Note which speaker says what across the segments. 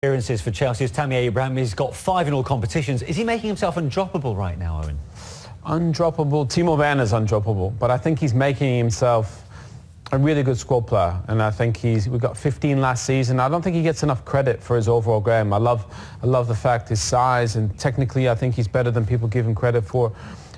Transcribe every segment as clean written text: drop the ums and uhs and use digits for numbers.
Speaker 1: Appearances for Chelsea's Tammy Abraham. He's got 5 in all competitions. Is he making himself undroppable right now, Owen?
Speaker 2: Undroppable. Timo Werner's undroppable, but I think he's making himself a really good squad player, and I think we got 15 last season. I don't think he gets enough credit for his overall game. I love the fact his size, and technically I think he's better than people give him credit for,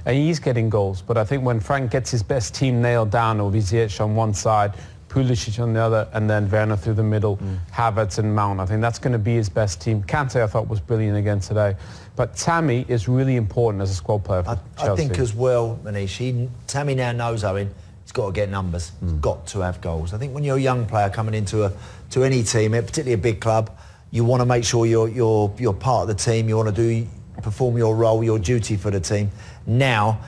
Speaker 2: and he's getting goals. But I think when Frank gets his best team nailed down, it'll be Ziyech on one side, Pulisic on the other, and then Werner through the middle, Havertz and Mount. I think that's going to be his best team. Kante, I thought, was brilliant again today. But Tammy is really important as a squad player for Chelsea.
Speaker 3: I think as well, Manish, Tammy now knows, Owen, he's got to get numbers. He's got to have goals. I think when you're a young player coming into to any team, particularly a big club, you want to make sure you're part of the team. You want to perform your role, your duty for the team. Now,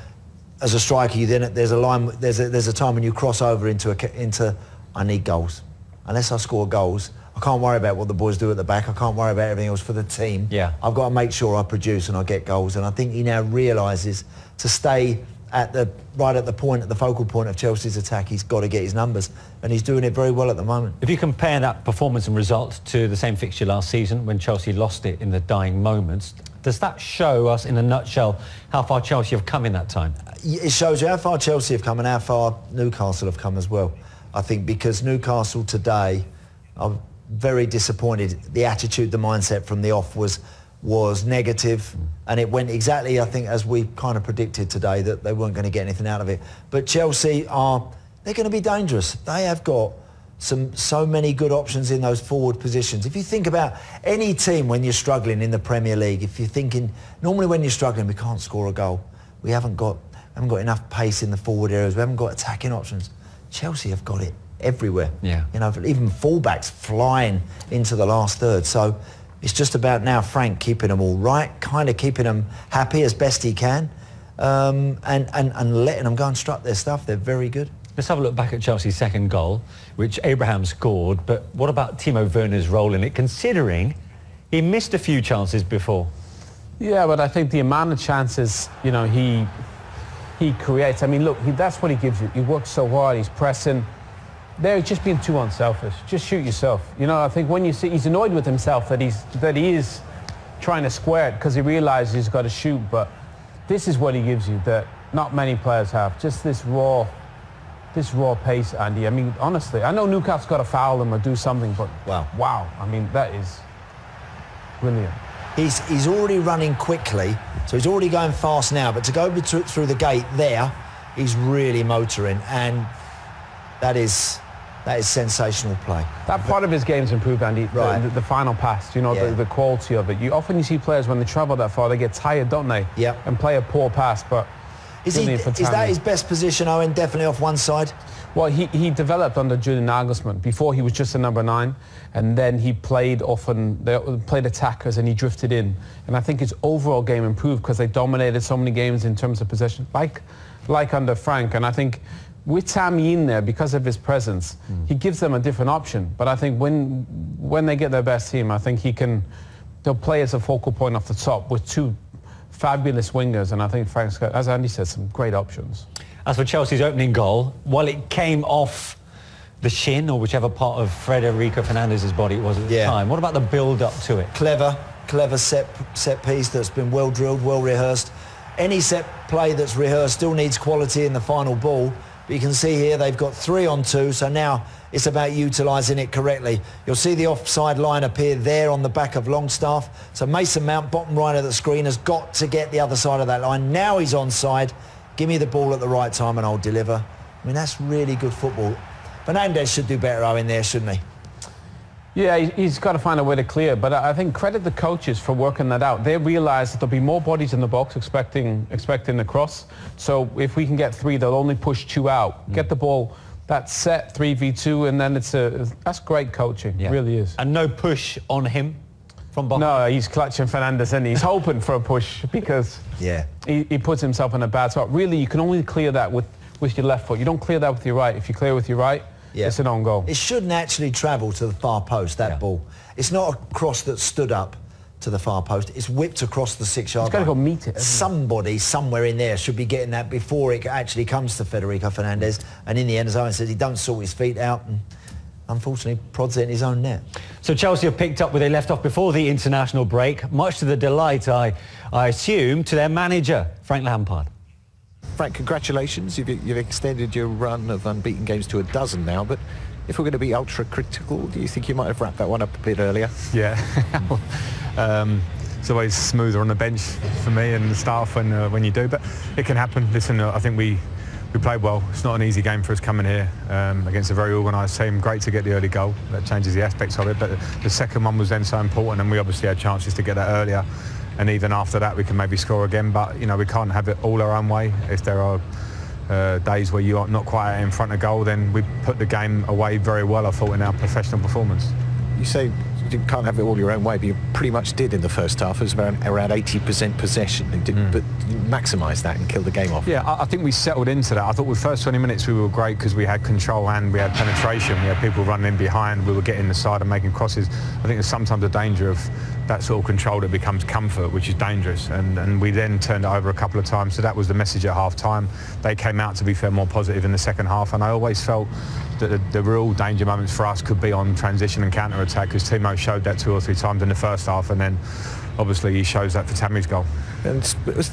Speaker 3: as a striker, there's a time when you cross over into I need goals. Unless I score goals, I can't worry about what the boys do at the back. I can't worry about everything else for the team.
Speaker 1: Yeah.
Speaker 3: I've got to make sure I produce and I get goals. And I think he now realises to stay right at the focal point of Chelsea's attack, he's got to get his numbers. And he's doing it very well at the moment.
Speaker 1: If you compare that performance and result to the same fixture last season when Chelsea lost it in the dying moments, does that show us in a nutshell how far Chelsea have come in that time?
Speaker 3: It shows you how far Chelsea have come and how far Newcastle have come as well. I think because Newcastle today are very disappointed. The attitude, the mindset from the off was negative, and it went exactly, I think, as we kind of predicted today, that they weren't going to get anything out of it. But Chelsea they're going to be dangerous. They have got so many good options in those forward positions. If you think about any team when you're struggling in the Premier League, if you're thinking, normally when you're struggling, we can't score a goal. We haven't got enough pace in the forward areas. We haven't got attacking options. Chelsea have got it everywhere.
Speaker 1: Yeah.
Speaker 3: You know, even fullbacks flying into the last third. So it's just about now Frank keeping them all right, kind of keeping them happy as best he can, and letting them go and strut their stuff. They're very good.
Speaker 1: Let's have a look back at Chelsea's second goal, which Abraham scored. But what about Timo Werner's role in it, considering he missed a few chances before?
Speaker 2: Yeah, but I think the amount of chances, you know, he creates. I mean, look, that's what he gives you. He works so hard. He's pressing. They're just being too unselfish. Just shoot yourself. You know, I think when you see he's annoyed with himself that he is trying to square it because he realises he's got to shoot. But this is what he gives you that not many players have. Just this raw pace, Andy. I mean, honestly, I know Newcastle got to foul him or do something, but wow. I mean, that is brilliant.
Speaker 3: He's already running quickly, so he's already going fast now. But to go through the gate there, he's really motoring, and that is sensational play.
Speaker 2: That part of his game's improved, Andy.
Speaker 3: Right.
Speaker 2: The final pass, you know, the quality of it. You often see players when they travel that far, they get tired, don't they?
Speaker 3: Yeah.
Speaker 2: And play a poor pass, but
Speaker 3: is that his best position, Owen? Definitely off one side.
Speaker 2: Well, he developed under Julian Nagelsmann. Before he was just a number 9, and then he played played attackers, and he drifted in. And I think his overall game improved because they dominated so many games in terms of possession, like under Frank. And I think with Tammy in there, because of his presence, he gives them a different option. But I think when they get their best team, I think they'll play as a focal point off the top with 2 fabulous wingers, and I think Frank's got, as Andy said, some great options.
Speaker 1: As for Chelsea's opening goal, while it came off the shin or whichever part of Fernandez's body it was at the time, what about the build-up to it?
Speaker 3: Clever set piece that's been well drilled, well rehearsed. Any set play that's rehearsed still needs quality in the final ball. But you can see here they've got 3 on 2, so now it's about utilising it correctly. You'll see the offside line appear there on the back of Longstaff. So Mason Mount, bottom right of the screen, has got to get the other side of that line. Now he's onside. Give me the ball at the right time and I'll deliver. I mean, that's really good football. Fernandez should do better, Owen, there, shouldn't he?
Speaker 2: Yeah, he's got to find a way to clear. But I think credit the coaches for working that out. They realise that there'll be more bodies in the box expecting the cross. So if we can get 3, they'll only push 2 out. Get the ball, that set 3v2, and then that's great coaching. It really is.
Speaker 1: And no push on him from behind?
Speaker 2: No, he's clutching Fernandez and he's hoping for a push because he puts himself in a bad spot. Really, you can only clear that with your left foot. You don't clear that with your right. If you clear with your right, it's an own goal.
Speaker 3: It shouldn't actually travel to the far post, that ball. It's not a cross that stood up to the far post. It's whipped across the 6-yard line.
Speaker 2: He's got to go meet it.
Speaker 3: Somebody somewhere in there should be getting that before it actually comes to Federico Fernandez. And in the end, as Owen says, he don't sort his feet out. And unfortunately prods it in his own net.
Speaker 1: So Chelsea have picked up where they left off before the international break, much to the delight, I assume, to their manager, Frank Lampard.
Speaker 4: Frank, congratulations. You've extended your run of unbeaten games to a dozen now, but if we're going to be ultra-critical, do you think you might have wrapped that one up a bit earlier?
Speaker 2: Yeah. It's always smoother on the bench for me and the staff when you do, but it can happen. Listen, I think we played well. It's not an easy game for us coming here against a very organised team. Great to get the early goal. That changes the aspects of it, but the second one was then so important, and we obviously had chances to get that earlier. And even after that, we can maybe score again. But you know, we can't have it all our own way. If there are days where you are not quite in front of goal, then we put the game away very well, I thought, in our professional performance.
Speaker 4: You say you can't have it all your own way, but you pretty much did in the first half. It was around 80% possession, but you maximised that and killed the game off.
Speaker 2: Yeah, I think we settled into that. I thought the first 20 minutes we were great because we had control and we had penetration. We had people running in behind. We were getting the side and making crosses. I think there's sometimes a danger of that sort of control that becomes comfort, which is dangerous. And we then turned it over a couple of times. So that was the message at half-time. They came out, to be fair, more positive in the second half. And I always felt that the real danger moments for us could be on transition and counter-attack, because Timo showed that 2 or 3 times in the first half, and then obviously he shows that for Tammy's goal.
Speaker 4: And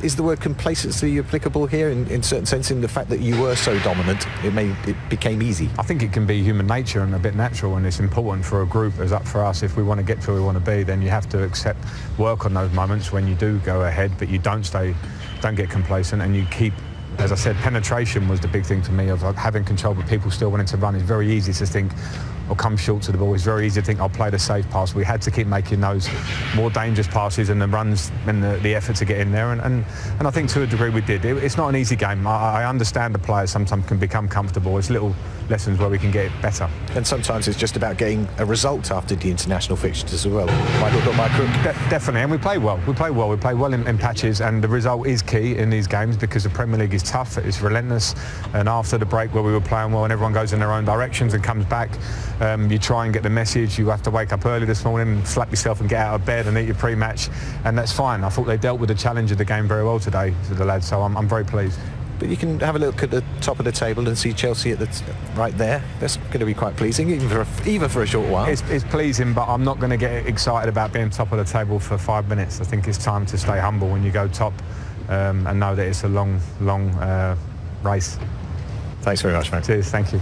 Speaker 4: is the word complacency applicable here in certain sense, in the fact that you were so dominant, it became easy?
Speaker 2: I think it can be human nature and a bit natural, and it's important for a group as up for us. If we want to get to where we want to be, then you have to accept, work on those moments when you do go ahead, but you don't get complacent, and you keep. As I said, penetration was the big thing to me, of having control but people still wanting to run. It's very easy to think, or come short to the ball. It's very easy to think, I'll play the safe pass. We had to keep making those more dangerous passes and the runs and the effort to get in there. And I think to a degree we did. It's not an easy game. I understand the players sometimes can become comfortable. It's little lessons where we can get it better.
Speaker 4: And sometimes it's just about getting a result after the international fixtures as well. By hook or by crook.
Speaker 2: Definitely, and we play well. We play well in patches, and the result is key in these games because the Premier League is tough, it's relentless, and after the break where we were playing well and everyone goes in their own directions and comes back, you try and get the message. You have to wake up early this morning and slap yourself and get out of bed and eat your pre-match, and that's fine. I thought they dealt with the challenge of the game very well today, to the lads, so I'm very pleased.
Speaker 4: But you can have a look at the top of the table and see Chelsea right there. That's going to be quite pleasing, even for a short while.
Speaker 2: It's pleasing, but I'm not going to get excited about being top of the table for 5 minutes. I think it's time to stay humble when you go top and know that it's a long race.
Speaker 4: Thanks very much, Frank.
Speaker 2: Cheers, thank you.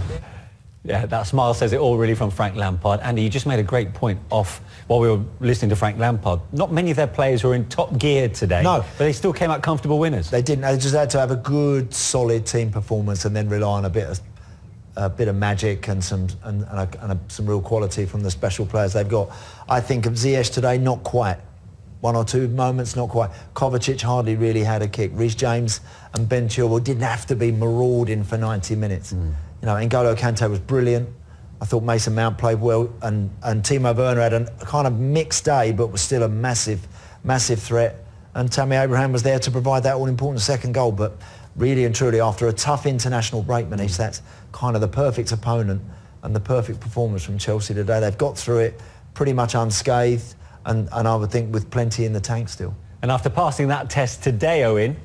Speaker 1: Yeah, that smile says it all, really, from Frank Lampard. Andy, you just made a great point off while we were listening to Frank Lampard. Not many of their players were in top gear today.
Speaker 3: No.
Speaker 1: But they still came out comfortable winners.
Speaker 3: They didn't. They just had to have a good, solid team performance and then rely on a bit of magic and some real quality from the special players they've got. I think of Ziyech today, not quite. 1 or 2 moments, not quite. Kovacic hardly really had a kick. Reece James and Ben Chilwell didn't have to be marauding for 90 minutes. You know, N'Golo Kante was brilliant. I thought Mason Mount played well, and Timo Werner had a kind of mixed day, but was still a massive threat. And Tammy Abraham was there to provide that all-important second goal. But really and truly, after a tough international break, Manish, that's kind of the perfect opponent and the perfect performance from Chelsea today. They've got through it pretty much unscathed, and I would think with plenty in the tank still.
Speaker 1: And after passing that test today, Owen,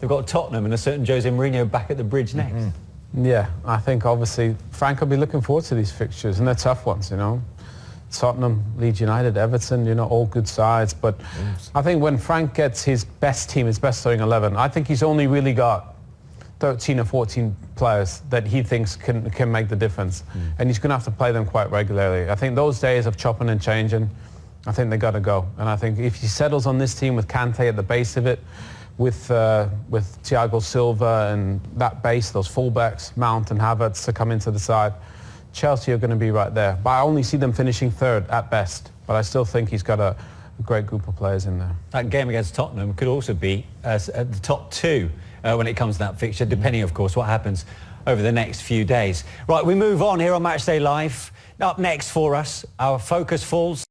Speaker 1: they've got Tottenham and a certain Jose Mourinho back at the bridge next.
Speaker 2: Yeah, I think obviously Frank will be looking forward to these fixtures, and they're tough ones, you know. Tottenham, Leeds United, Everton, you know, all good sides. But I think when Frank gets his best team, his best starting 11, I think he's only really got 13 or 14 players that he thinks can make the difference. And he's going to have to play them quite regularly. I think those days of chopping and changing, I think they got to go. And I think if he settles on this team with Kante at the base of it, with Thiago Silva and that base, those fullbacks, Mount and Havertz to come into the side, Chelsea are going to be right there. But I only see them finishing third at best. But I still think he's got a great group of players in there.
Speaker 1: That game against Tottenham could also be at the top 2 when it comes to that fixture, depending, of course, what happens over the next few days. Right, we move on here on Matchday Live. Up next for us, our focus falls